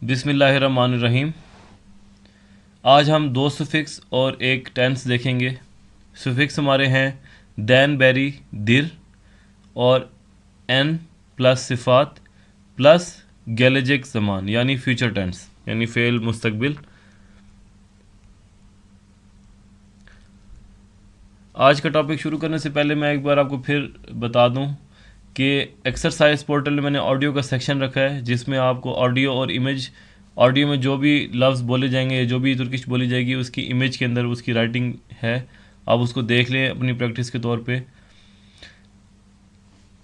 बिस्मिल्लाहिर्रहमानिर्रहीम। आज हम दो सुफिक्स और एक टेंस देखेंगे। सुफिक्स हमारे हैं दैन बैरी दिर और एन प्लस सिफात प्लस गैलेजिक ज़मान यानी फ्यूचर टेंस यानी फ़ेल मुस्तकबिल। आज का टॉपिक शुरू करने से पहले मैं एक बार आपको फिर बता दूं कि एक्सरसाइज पोर्टल में मैंने ऑडियो का सेक्शन रखा है जिसमें आपको ऑडियो और इमेज, ऑडियो में जो भी लफ्ज़ बोले जाएंगे या जो भी तुर्किश बोली जाएगी उसकी इमेज के अंदर उसकी राइटिंग है, आप उसको देख लें अपनी प्रैक्टिस के तौर पे।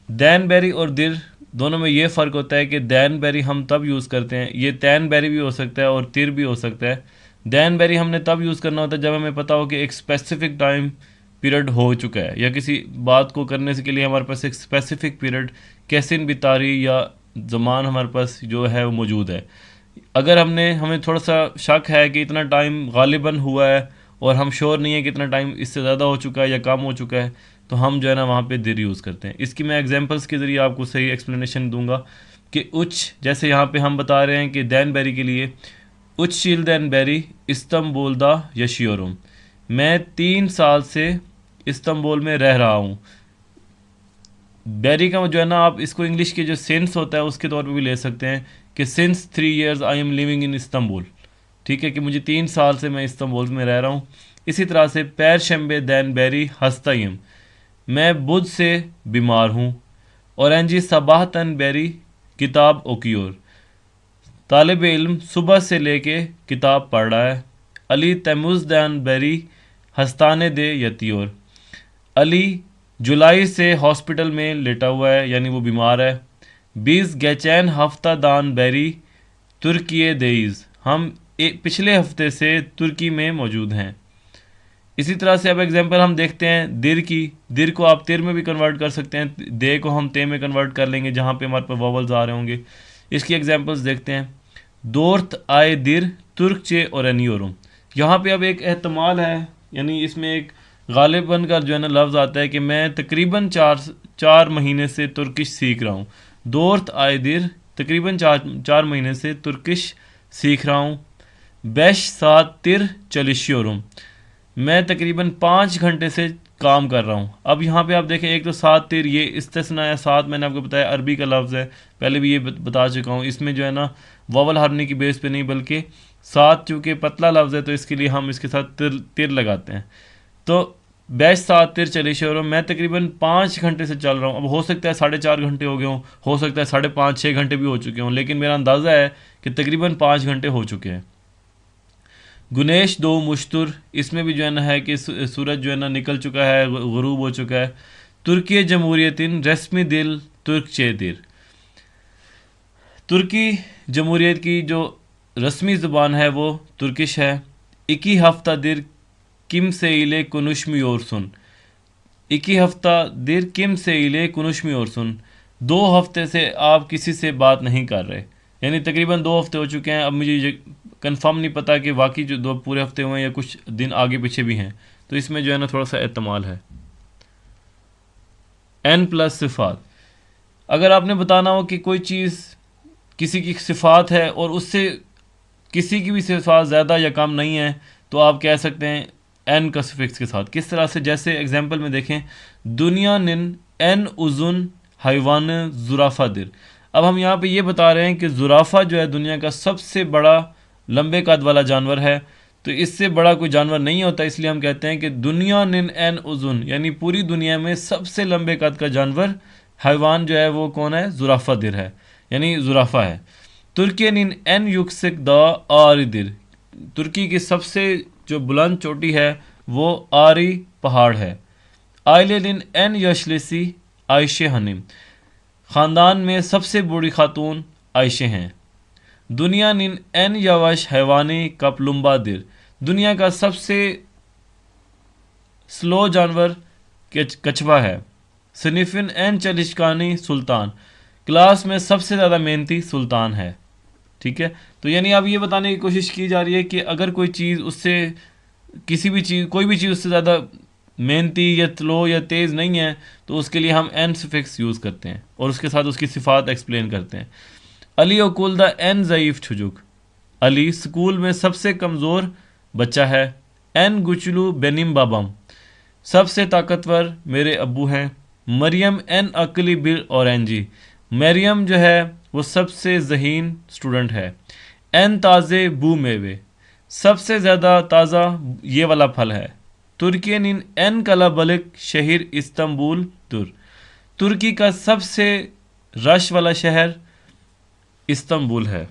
दैन बैरी और दिर दोनों में ये फ़र्क होता है कि दैन बैरी हम तब यूज़ करते हैं, ये तैन बैरी भी हो सकता है और तिर भी हो सकता है। दैन बैरी हमने तब यूज़ करना होता है जब हमें पता हो कि एक स्पेसिफिक टाइम पीरियड हो चुका है या किसी बात को करने से के लिए हमारे पास एक स्पेसिफिक पीरियड कैसिन बितारी या ज़मान हमारे पास जो है वो मौजूद है। अगर हमें थोड़ा सा शक है कि इतना टाइम गालिबन हुआ है और हम श्योर नहीं है कि इतना टाइम इससे ज़्यादा हो चुका है या कम हो चुका है, तो हम जो है ना वहाँ पे दिर यूज़ करते हैं। इसकी मैं एग्जांपल्स के ज़रिए आपको सही एक्सप्लेनेशन दूंगा कि उच, जैसे यहाँ पे हम बता रहे हैं कि दैन बैरी के लिए उच शील दैन बैरी इस्तंबुल दा यशियोरुम, मैं 3 साल से इस्तंबुल में रह रहा हूँ। बैरी का जो है ना, आप इसको इंग्लिश के जो सेंस होता है उसके तौर पे भी ले सकते हैं कि since 3 years I am living in Istanbul. ठीक है कि मुझे 3 साल से मैं इस्तंबुल में रह रहा हूँ। इसी तरह से पैर शंबे दैन बैरी हस्ताइम, मैं बुध से बीमार हूँ। और एनजी सबाह तन बैरी किताब ओकियोर, तालिब इल्म सुबह से लेके किताब पढ़ रहा है। अली तमुज दैन बैरी हस्ताने दे यतियोर, अली जुलाई से हॉस्पिटल में लेटा हुआ है यानी वो बीमार है। 20 गैचैन हफ्ता दान बैरी तुर्की देईज़, हम पिछले हफ्ते से तुर्की में मौजूद हैं। इसी तरह से अब एग्जांपल हम देखते हैं दिर की। दिर को आप तिर में भी कन्वर्ट कर सकते हैं, दे को हम ते में कन्वर्ट कर लेंगे जहाँ पे हमारे पास वॉवल्स आ रहे होंगे। इसकी एग्जांपल्स देखते हैं। दोर्थ आए दिर तुर्क चे और एनियोरुम, यहाँ पे अब एक एहतमाल है यानी इसमें एक गालिबन का जो है ना लफ्ज़ आता है कि मैं तकरीबन चार महीने से तुर्किश सीख रहा हूँ। दोर्थ आए दिर, तकरीबन चार महीने से तुर्किश सीख रहा हूँ। बेश सात तिर चलिश्योरुम, मैं तकरीबन 5 घंटे से काम कर रहा हूँ। अब यहाँ पे आप देखें, एक तो सात तिर ये इस्तिस्ना है, सात मैंने आपको बताया अरबी का लफ्ज़ है, पहले भी ये बता चुका हूँ। इसमें जो है ना वॉवल हारने की बेस पे नहीं बल्कि सात चूँकि पतला लफ्ज़ है तो इसके लिए हम इसके साथ तिर लगाते हैं। तो बैच सात तिर चले शोरों, मैं तकरीबन 5 घंटे से चल रहा हूँ। अब हो सकता है 4.5 घंटे हो गए हों, हो सकता है 5.5-6 घंटे भी हो चुके हों, लेकिन मेरा अंदाज़ा है कि तकरीबन 5 घंटे हो चुके हैं। गुनेश दो मुश्तुर, इसमें भी जो है ना है कि सूरज जो है ना निकल चुका है, गुरूब हो चुका है। तुर्की जमहूरियतिन रस्मी दिल तुर्क चे दिर, तुर्की जमहूरियत की जो रस्मी ज़ुबान है वो तुर्किश है। इकी हफ्ता दिर किम से इले कुनुशमी और सुन, इकी हफ्ता दिर किम से इले कुनुशमी और सुन, 2 हफ्ते से आप किसी से बात नहीं कर रहे, यानी तकरीबन 2 हफ्ते हो चुके हैं। अब मुझे कंफर्म नहीं पता कि वाकई जो 2 पूरे हफ्ते हुए हैं या कुछ दिन आगे पीछे भी हैं, तो इसमें जो है ना थोड़ा सा एहतमाल है। एन प्लस सिफात, अगर आपने बताना हो कि कोई चीज़ किसी की सिफात है और उससे किसी की भी सिफात ज़्यादा या कम नहीं है, तो आप कह सकते हैं एन का सफिक्स के साथ। किस तरह से, जैसे एग्जांपल में देखें, दुनिया निन एन उजुन हैवान जुराफा दिर। अब हम यहाँ पे ये बता रहे हैं कि जुराफा जो है दुनिया का सबसे बड़ा लंबे कद वाला जानवर है, तो इससे बड़ा कोई जानवर नहीं होता, इसलिए हम कहते हैं कि दुनिया निन एन उजुन, यानी पूरी दुनिया में सबसे लंबे कद का जानवर हैवान जो है वो कौन है, जुराफा दिर है, यानी जुराफा है। तुर्की निन एन युक्सिक द आरिदिर, तुर्की की सबसे जो बुलंद चोटी है वो आरी पहाड़ है। आइले निन एन यशलिसी आयशे हनीम, ख़ानदान में सबसे बूढ़ी खातून आयशे हैं। दुनिया निन एन यवश हैवानी कपलुम्बा दिर, दुनिया का सबसे स्लो जानवर कछवा है। सनीफिन एन चलिशकानी सुल्तान, क्लास में सबसे ज़्यादा मेहनती सुल्तान है। ठीक है, तो यानी अब ये बताने की कोशिश की जा रही है कि अगर कोई चीज़ उससे कोई भी चीज़ उससे ज़्यादा मेहनती या स्लो या तेज़ नहीं है, तो उसके लिए हम एन सफिक्स यूज़ करते हैं और उसके साथ उसकी सिफात एक्सप्लेन करते हैं। अली ओकुल द एन ज़ईफ़ छुजुक, अली स्कूल में सबसे कमज़ोर बच्चा है। एन गुचलू बेनिम बाबम, सबसे ताकतवर मेरे अब्बू हैं। मरियम एन अकली बिल औरेंजी, मरियम जो है वो सबसे ज़हीन स्टूडेंट है। एन ताज़े बू मेवे, सबसे ज़्यादा ताज़ा ये वाला फल है। तुर्कियन इन एन कलाबलिक शहर इस्तांबुल तुर, तुर्की का सबसे रश वाला शहर इस्तांबुल है।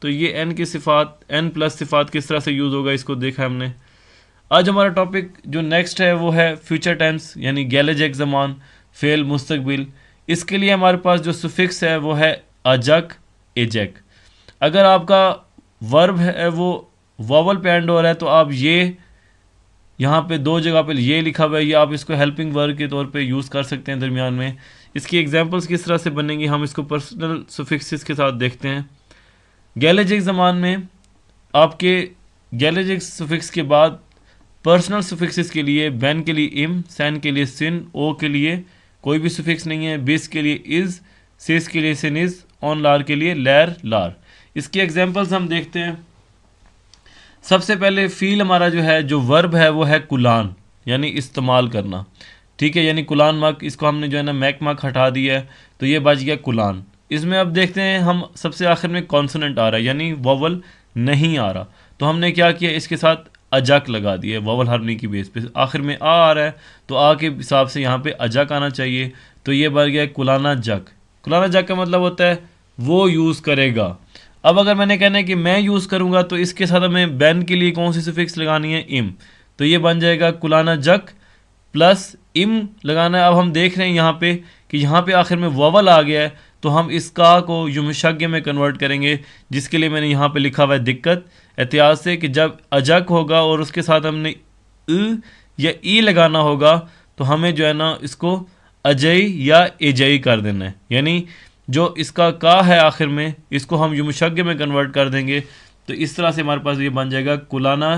तो ये एन की सिफ़ात, एन प्लस सिफ़ात किस तरह से यूज़ होगा इसको देखा हमने। आज हमारा टॉपिक जो नेक्स्ट है वो है फ्यूचर टेंस यानी गेलेजेक ज़मान, फ़ेल मुस्तकबिल। इसके लिए हमारे पास जो सुफिक्स है वो है अजक एजेक। अगर आपका वर्ब है वो वॉवल पे एंड हो रहा है तो आप ये यहाँ पे दो जगह पे ये लिखा हुआ है, ये आप इसको हेल्पिंग वर्ब के तौर पे यूज़ कर सकते हैं दरमियान में। इसकी एग्जांपल्स किस तरह से बनेंगी हम इसको पर्सनल सुफिक्सेस के साथ देखते हैं। गेलेजिक ज़मान में आपके गेलेजिक सुफिक्स के बाद पर्सनल सुफिक्सेस के लिए बैन के लिए इम, सैन के लिए सिन, ओ के लिए कोई भी सुफिक्स नहीं है, बिस के लिए इज़, सिस के लिए सिन इज़, ऑन लार के लिए लैर लार। इसकी एग्जांपल्स हम देखते हैं। सबसे पहले फ़ील हमारा जो है, जो वर्ब है वो है कुलान यानी इस्तेमाल करना, ठीक है, यानी कुलान मक, इसको हमने जो है ना मैक मक हटा दिया है तो ये बच गया कुलान। इसमें अब देखते हैं हम सबसे आखिर में कॉन्सोनेंट आ रहा है यानी वोवल नहीं आ रहा, तो हमने क्या किया, इसके साथ अजक लगा दिया वोवल हरनी की बेस पे। आखिर में आ रहा है तो आ के हिसाब से यहाँ पे अजक आना चाहिए, तो ये बन गया कुलाना जक। कुलाना जक का मतलब होता है वो यूज़ करेगा। अब अगर मैंने कहना है कि मैं यूज़ करूँगा तो इसके साथ हमें बैन के लिए कौन सी सुफिक्स लगानी है, इम, तो ये बन जाएगा कुलाना जक प्लस इम लगाना है। अब हम देख रहे हैं यहाँ पे कि यहाँ पे आखिर में वोवल आ गया है तो हम इस का को युमशग्य में कन्वर्ट करेंगे, जिसके लिए मैंने यहाँ पे लिखा हुआ है दिक्कत एहतियात से कि जब अजक होगा और उसके साथ हमने या ई लगाना होगा तो हमें जो है ना इसको अजई या एजई कर देना है, यानी जो इसका का है आखिर में इसको हम युमशग्य में कन्वर्ट कर देंगे। तो इस तरह से हमारे पास ये बन जाएगा कुलाना,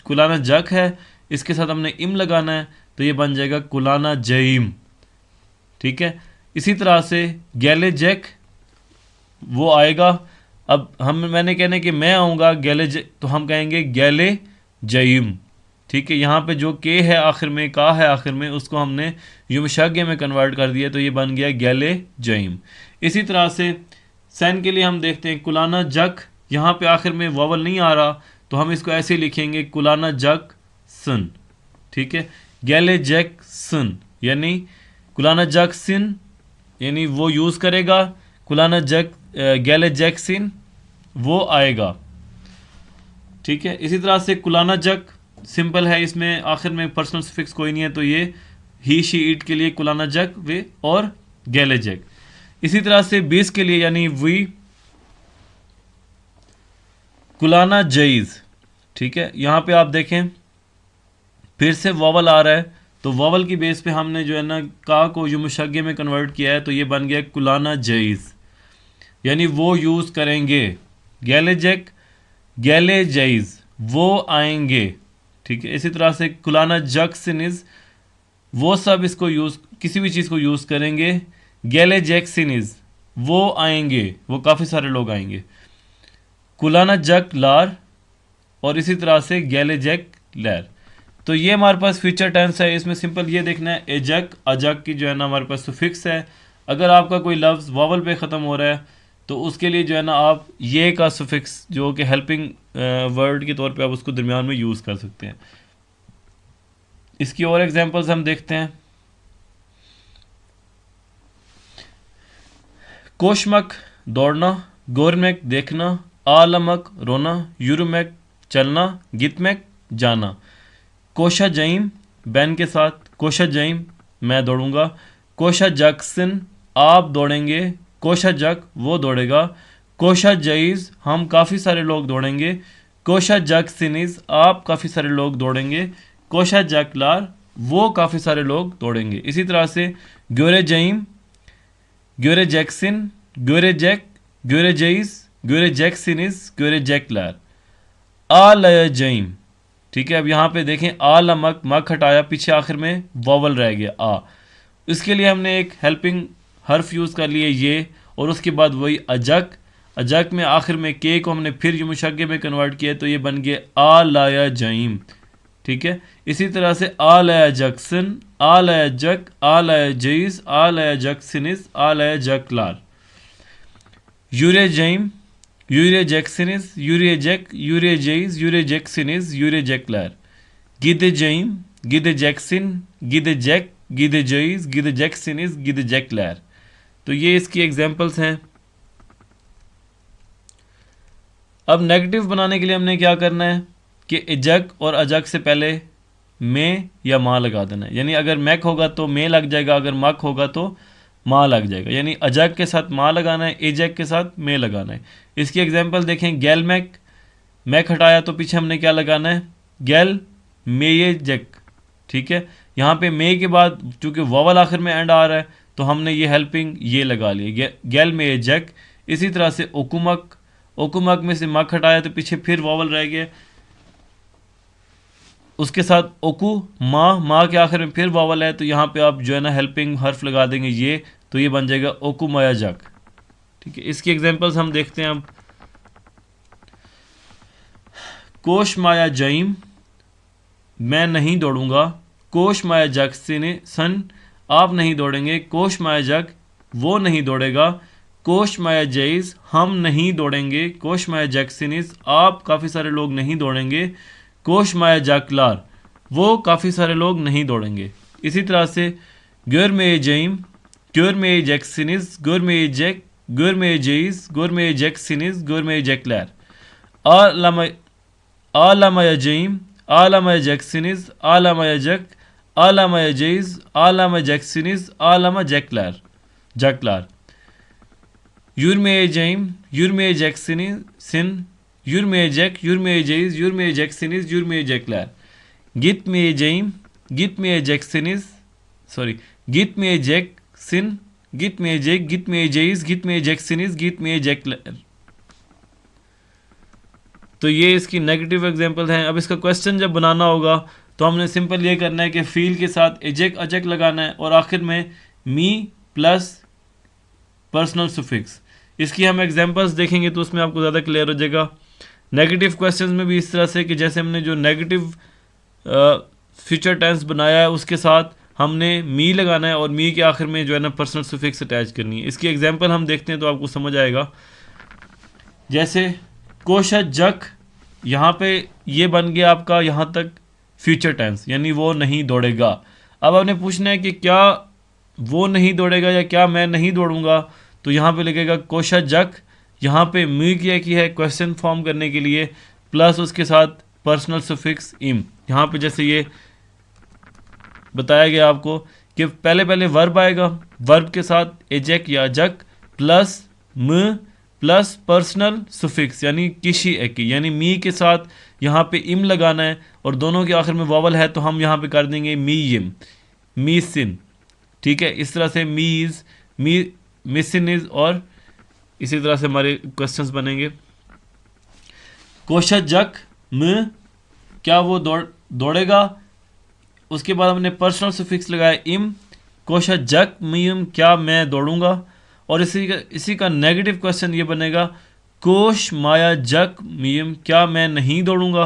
कुलाना जक है, इसके साथ हमने इम लगाना है तो ये बन जाएगा कुलाना जईम, ठीक है। इसी तरह से गैले जैक वो आएगा। अब मैंने कहने कि मैं आऊँगा गैले तो हम कहेंगे गैले जईम, ठीक है। यहाँ पे जो के है आखिर में, का है आखिर में, उसको हमने युमशग्य में कन्वर्ट कर दिया तो ये बन गया गैले जईम। इसी तरह से सैन के लिए हम देखते हैं कुलाना जक, यहाँ पे आखिर में वोवल नहीं आ रहा तो हम इसको ऐसे लिखेंगे कुलाना जक सन, ठीक है। गैले जैक सन यानी कुलाना जक सिन यानी वो यूज़ करेगा, कुलाना जक गैले जैक सिन वो आएगा, ठीक है। इसी तरह से कुलाना जक सिंपल है, इसमें आखिर में पर्सनल सुफिक्स कोई नहीं है तो ये ही शी इट के लिए कुलाना जक वे और गैले जक। इसी तरह से बीस के लिए यानी वी कुलाना जईज, ठीक है। यहाँ पे आप देखें फिर से वोवल आ रहा है तो वोवल की बेस पे हमने जो है ना का को युमशग्य में कन्वर्ट किया है तो ये बन गया कुलाना जईज यानी वो यूज़ करेंगे। गैले जैक गैले जईज वो आएंगे, ठीक है। इसी तरह से कुलाना जक सिनिज वो सब इसको यूज़ किसी भी चीज़ को यूज़ करेंगे। गैले जैक सिनिज वो आएंगे, वो काफ़ी सारे लोग आएंगे। कुलाना जक लार और इसी तरह से गैले जैक लैर। तो ये हमारे पास फ्यूचर टेंस है। इसमें सिंपल ये देखना है एजक अजक की जो है ना हमारे पास सुफिक्स है। अगर आपका कोई लफ्ज़ वावल पे ख़त्म हो रहा है तो उसके लिए जो है ना आप ये का सुफिक्स जो कि हेल्पिंग वर्ड के तौर पे आप उसको दरमियान में यूज़ कर सकते हैं। इसकी और एग्जांपल्स हम देखते हैं। कोशमक दौड़ना, गोरमैक देखना, आलमक रोना, यूरमैक चलना, गितमैक जाना। कोशा जईम बैन के साथ, कोशा जईम मैं दौड़ूंगा। कोशा जक्सन आप दौड़ेंगे, कोशा जक वो दौड़ेगा। कोशा जईज हम काफ़ी सारे लोग दौड़ेंगे। कोशा जक सिनिज आप काफ़ी सारे लोग दौड़ेंगे। कोशा जकलार वो काफ़ी सारे लोग दौड़ेंगे। इसी तरह से ग्योरे जईम, ग्योरे जैक्सिन, ग्योरे जैक, ग्योरे जईज, ग्योरे जैक्सिनिज, ग्योरे जैकलार। आलय जईम, ठीक है। अब यहाँ पे देखें आल मक, मक हटाया, पीछे आखिर में वॉवल रह गया आ। इसके लिए हमने एक हेल्पिंग हर्फ यूज़ कर लिए ये और उसके बाद वही अजक, अजक में आखिर में के को हमने फिर मुशक्के में कन्वर्ट किया तो ये बन गया आ लाया जाइम। ठीक है, इसी तरह से आ लाया जक्सन, आ लाया जक, आ लाया जईस, आ लाया जक्सिनिस, आ लाया जकलार। यूरे जईम, यूरे जैक्सिनिस, यूरे जैक, यूरे जेइस, यूरे जैक्सिनिस, यूरे जैकलर। गिदे जईम, गिदे जैक्सिन, गिदे जैक, गिदे जेइस, गिदे जैक्सिनिस, गिदे जैकलर। तो ये इसकी एग्जांपल्स हैं। अब नेगेटिव बनाने के लिए हमने क्या करना है कि इजक और अजक से पहले में या माँ लगा देना है। यानी अगर मैक होगा तो में लग जाएगा, अगर मक होगा तो माँ लग जाएगा। यानी अजक के साथ माँ लगाना है, एजक के साथ में लगाना है। इसकी एग्जांपल देखें, गैल मैक, मैक हटाया तो पीछे हमने क्या लगाना है, गैल मे जक। ठीक है, यहाँ पे मे के बाद चूंकि वावल आखिर में एंड आ रहा है तो हमने ये हेल्पिंग ये लगा ली, गैल मे जक। इसी तरह से ओकुमक, ओकुमक में से मक हटाया तो पीछे फिर वावल रह गया, उसके साथ ओकू माँ, माँ के आखिर में फिर वावल है तो यहाँ पे आप जो है ना हेल्पिंग हर्फ लगा देंगे ये, तो ये बन जाएगा ओकू माया जक। ठीक है, इसकी एग्जांपल्स हम देखते हैं अब। कोश माया जईम, मैं नहीं दौड़ूंगा। कोश माया जक सन, आप नहीं दौड़ेंगे। कोश माया जक, वो नहीं दौड़ेगा। कोश माया जईस, हम नहीं दौड़ेंगे। कोश माया जैक्सिनिस, आप काफ़ी सारे लोग नहीं दौड़ेंगे। कोश माया जकलार, वो काफ़ी सारे लोग नहीं दौड़ेंगे। इसी तरह से ग्योर में जईम, ग्योर में जैक्सिनिस, ग्योर में जैक, ग्योर में जईस, ग्योर में जैक्सिनिस, ग्योर में जैकलार। आलामाया जईम, आलामाया जैक्सिनिस, आलामाया जक, आलामाया जईस, आलामा जैक्सिनिस, आलामा जैकलार, जकलार। यूरमे जईम, यूरमे जैक्सिनिसिन, यूरमे जैक, यूरमे जईस, यूरमे जैक्सिनिस, यूरमे जैकलार। गित में जईम, गित में जैक्सिनिस, सॉरी गित में जैक्सिन, गित में जैक, गित में जईस, गित में जैक्सिनिस, गित में जैकलार। तो ये इसकी नेगेटिव एग्जांपल हैं। अब इसका क्वेश्चन जब बनाना होगा तो हमने सिंपल ये करना है कि फील के साथ एजक अजक लगाना है और आखिर में मी प्लस पर्सनल सुफिक्स। इसकी हम एग्जांपल्स देखेंगे तो उसमें आपको ज़्यादा क्लियर हो जाएगा। नेगेटिव क्वेश्चंस में भी इस तरह से कि जैसे हमने जो नेगेटिव फ्यूचर टेंस बनाया है उसके साथ हमने मी लगाना है और मी के आखिर में जो है ना पर्सनल सुफिक्स अटैच करनी है। इसकी एग्जांपल हम देखते हैं तो आपको समझ आएगा। जैसे कोशा जक, यहाँ पे ये बन गया आपका यहाँ तक फ्यूचर टेंस, यानी वो नहीं दौड़ेगा। अब आपने पूछना है कि क्या वो नहीं दौड़ेगा या क्या मैं नहीं दौड़ूंगा, तो यहाँ पे लिखेगा कोशा जक, यहाँ पे मी किया की है क्वेश्चन फॉर्म करने के लिए, प्लस उसके साथ पर्सनल सुफिक्स इम। यहाँ पे जैसे ये बताया गया आपको कि पहले वर्ब आएगा, वर्ब के साथ एजक या जक प्लस म प्लस पर्सनल सुफिक्स यानी किसी एक की, यानी मी के साथ यहाँ पे इम लगाना है और दोनों के आखिर में वावल है तो हम यहाँ पे कर देंगे मी इम, मी सिन। ठीक है, इस तरह से मीज, मी मिसिन इज, और इसी तरह से हमारे क्वेश्चंस बनेंगे। कोशा जक म, क्या वो दौड़ेगा। उसके बाद हमने पर्सनल सुफिक्स लगाया इम, कोशा जक मीम, क्या मैं दौड़ूंगा। और इसी का नेगेटिव क्वेश्चन ये बनेगा कोश माया जक मीम, क्या मैं नहीं दौड़ूंगा।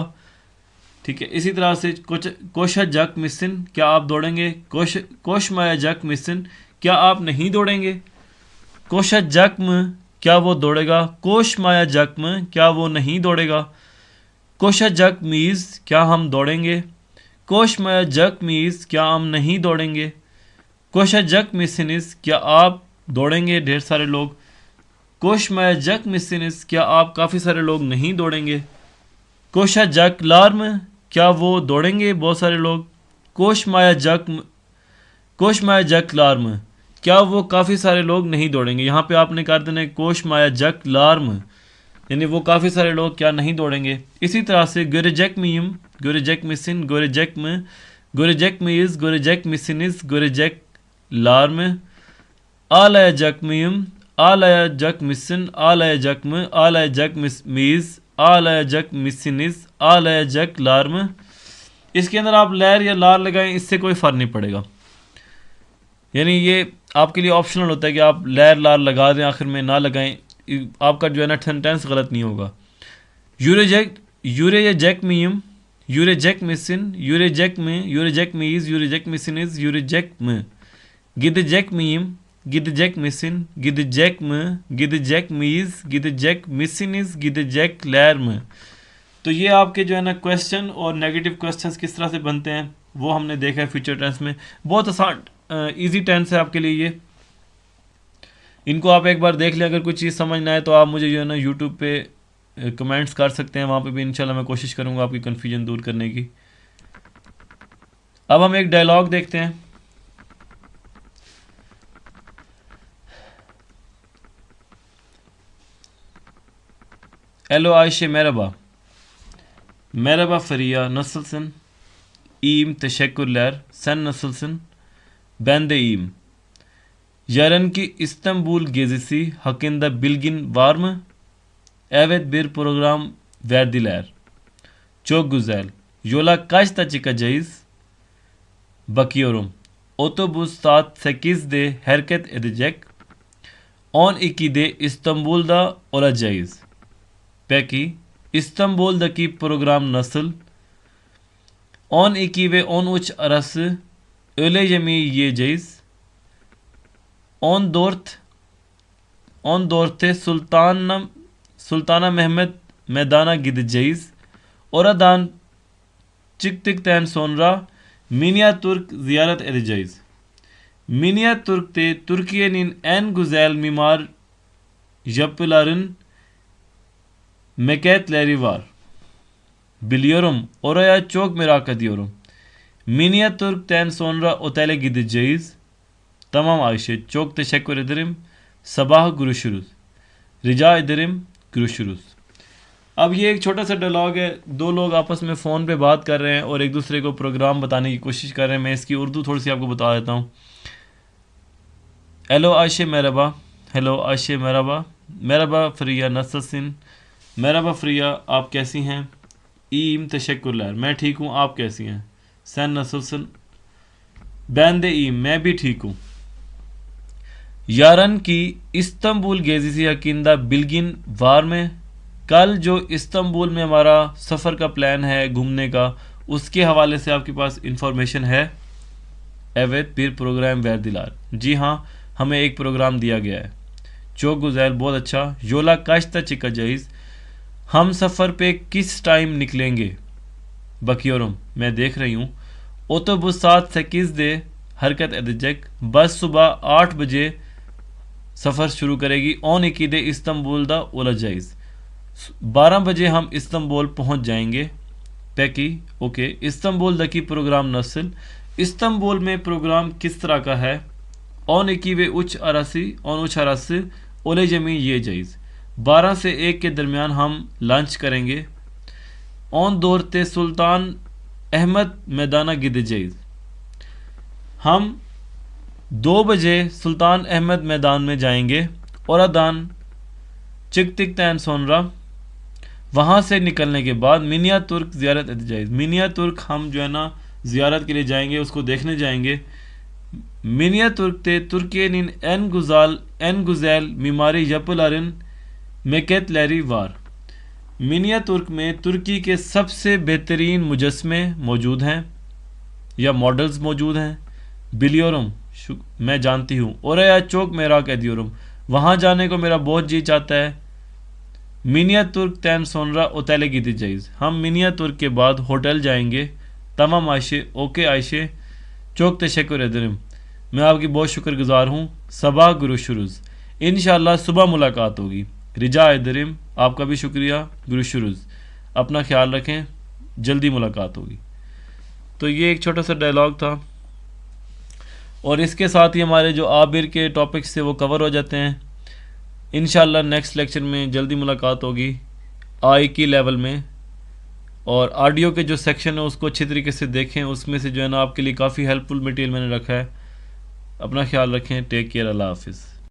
ठीक है, इसी तरह से कोशा जक मिसिन, क्या आप दौड़ेंगे। कोश माया जक मिसिन, क्या आप नहीं दौड़ेंगे। कोशा जक म, क्या वो दौड़ेगा। कोश माया जक म, क्या वो नहीं दौड़ेगा। कोशा जक मीज, क्या हम दौड़ेंगे। कोश माया जक मीज, क्या हम नहीं दौड़ेंगे। कोशा जक मिसिनिस, क्या आप दौड़ेंगे ढेर सारे लोग। कोश माया जक मिसिनिस, क्या आप काफ़ी सारे लोग नहीं दौड़ेंगे। कोशा जक लार्म, क्या वो दौड़ेंगे बहुत सारे लोग। कोश माया जक लार्म, क्या वो काफ़ी सारे लोग नहीं दौड़ेंगे। यहाँ पे आपने कर देना है कोश माया जक लार्म, यानी वो काफ़ी सारे लोग क्या नहीं दौड़ेंगे। इसी तरह से गोरेजक मीम, गोरेजक मिसिन, गोरेजक में, गोरेजक मीज, गोरेजक मिसिनिस, गोरेजक लार्म। आलय जक मीम, आलय जक मिसिन, आलय जक में, आलय जक मीज, आलय जक मिसिनिस, आलय जक लार्म। इसके अंदर आप लैर या लार लगाएं, इससे कोई फ़र्क नहीं पड़ेगा। यानी ये आपके लिए ऑप्शनल होता है कि आप लैर लार लगा दें आखिर में, ना लगाएं। आपका जो है ना सेंटेंस गलत नहीं होगा। यूरेजेक्ट मीम, यूरेजेक्ट मिसिन, यूरेजेक्ट में, यूरेजेक्ट मीज, यूरेजेक्ट मिसिन इज, यूरेजेक्ट में, गिदजेक्ट मीम, गिदजेक्ट मिसिन, गिदजेक्ट में, गिदजेक्ट मीज, गिदजेक्ट मिसिन इज, गिदजेक्ट लैर में। तो ये आपके जो है ना क्वेश्चन और नेगेटिव क्वेश्चंस किस तरह से बनते हैं वो हमने देखा है फ्यूचर टेंस में। बहुत आसान इजी टेंस है आपके लिए ये, इनको आप एक बार देख लें। अगर कोई चीज़ समझ ना आए तो आप मुझे जो है ना यूट्यूब पे कमेंट्स कर सकते हैं, वहाँ पे भी इंशाल्लाह मैं कोशिश करूँगा आपकी कन्फ्यूजन दूर करने की। अब हम एक डायलॉग देखते हैं। Alo Ayşe merhaba. Merhaba Feriha, nasılsın? İyiyim, teşekkürler. Sen nasılsın? Ben de iyiyim. Yarınki İstanbul gezisi hakkında bilgin var mı? Evet, bir program verdiler. Çok güzel. Yola kaçta çıkacağız? Bakıyorum. Otobüs saat 8'de hareket edecek. 12'de İstanbul'da olacağız. Peki İstanbul'daki program nasıl? 12 ve 13 arası öğle yemeği yiyeceğiz. 14'te Sultana Mehmet Medan'a gideceğiz. Oradan çıktıktan sonra Minyatürk ziyaret edeceğiz. Minyatürk'te Türkiye'nin en güzel mimar yapıların maketleri var. Biliyorum, oraya çok merak ediyorum. Minyatürk'ten sonra otele gideceğiz. Tamam Ayşe, çok teşekkür ederim. Sabah görüşürüz. रिजा ederim, görüşürüz. अब ये एक छोटा सा dialogue है, दो लोग आपस में फ़ोन पे बात कर रहे हैं और एक दूसरे को प्रोग्राम बताने की कोशिश कर रहे हैं। मैं इसकी उर्दू थोड़ी सी आपको बता देता हूँ। Hello Ayse merhaba. Hello Ayse merhaba. merhaba Feriha, nasılsın? merhaba Feriha, आप कैसी हैं? iyiyim, teşekkürler. मैं ठीक हूँ, आप कैसी हैं? sen nasılsın? ben de iyiyim, मैं भी ठीक हूँ. यारन की इस्तांबुल गेज़ी हकींदा बिल्गिन वार में, कल जो इस्तांबुल में हमारा सफ़र का प्लान है घूमने का, उसके हवाले से आपके पास इंफॉर्मेशन है? एवेट फिर प्रोग्राम वैर दिलार, जी हाँ, हमें एक प्रोग्राम दिया गया है. चौक गुजैल, बहुत अच्छा. योला काश्ता चिका जाइज, हम सफ़र पे किस टाइम निकलेंगे? बकियोरम, मैं देख रही हूँ. ओतोबुस 7 8 दे हरकत एदजक, बस सुबह 8 बजे सफ़र शुरू करेगी. ऑन इकीदे इस्तांबुल दा ओला जाइज, 12 बजे हम इस्तांबुल पहुँच जाएंगे. पैकी, ओके. इस्तांबुल द की प्रोग्राम नस्ल, इस्तांबुल में प्रोग्राम किस तरह का है? ऑन इकी वे उच्च अरासी ओले जमी ये जाइज, 12 से 1 के दरमियान हम लंच करेंगे. ऑन दौरते सुल्तान अहमद मैदाना गिद जाइज, हम 2 बजे सुल्तान अहमद मैदान में जाएंगे. और अदान चिकतिक तैन सोनरा, वहाँ से निकलने के बाद मिनिया तुर्क ज़ियारत जाइज, मिनिया तुर्क हम जो है ना ज़ियारत के लिए जाएंगे, उसको देखने जाएंगे. मिनिया तुर्क ते तुर्कियन एन गुजैल मीमारी यपलारिन मेकेत लैरी वार, मिनिया तुर्क में तुर्की के सबसे बेहतरीन मुजस्मे मौजूद हैं या मॉडल्स मौजूद हैं. बिलियोरम, मैं जानती हूँ. और या चौक मेरा कैदियोरम, वहाँ जाने को मेरा बहुत जी चाहता है. मिनिया तुर्क तैन सोनरा ओतैले की दी जाइज, हम मिनिया तुर्क के बाद होटल जाएंगे. तमाम आयशे, ओके आयशे, चौक तशक्कुर एदरम, मैं आपकी बहुत शुक्रगुजार हूँ. सबा गुरुशुरुज, इंशाअल्लाह सुबह मुलाकात होगी. रिजा एदरम, आपका भी शुक्रिया. गुरुशुरुज, अपना ख्याल रखें, जल्दी मुलाकात होगी. तो ये एक छोटा सा डायलॉग था और इसके साथ ही हमारे जो आबिर के टॉपिक्स थे वो कवर हो जाते हैं. इंशाअल्लाह नेक्स्ट लेक्चर में जल्दी मुलाकात होगी आई की लेवल में. और ऑडियो के जो सेक्शन है उसको अच्छी तरीके से देखें, उसमें से जो है ना आपके लिए काफ़ी हेल्पफुल मटेरियल मैंने रखा है. अपना ख्याल रखें. Take care. अल्लाह हाफिज़.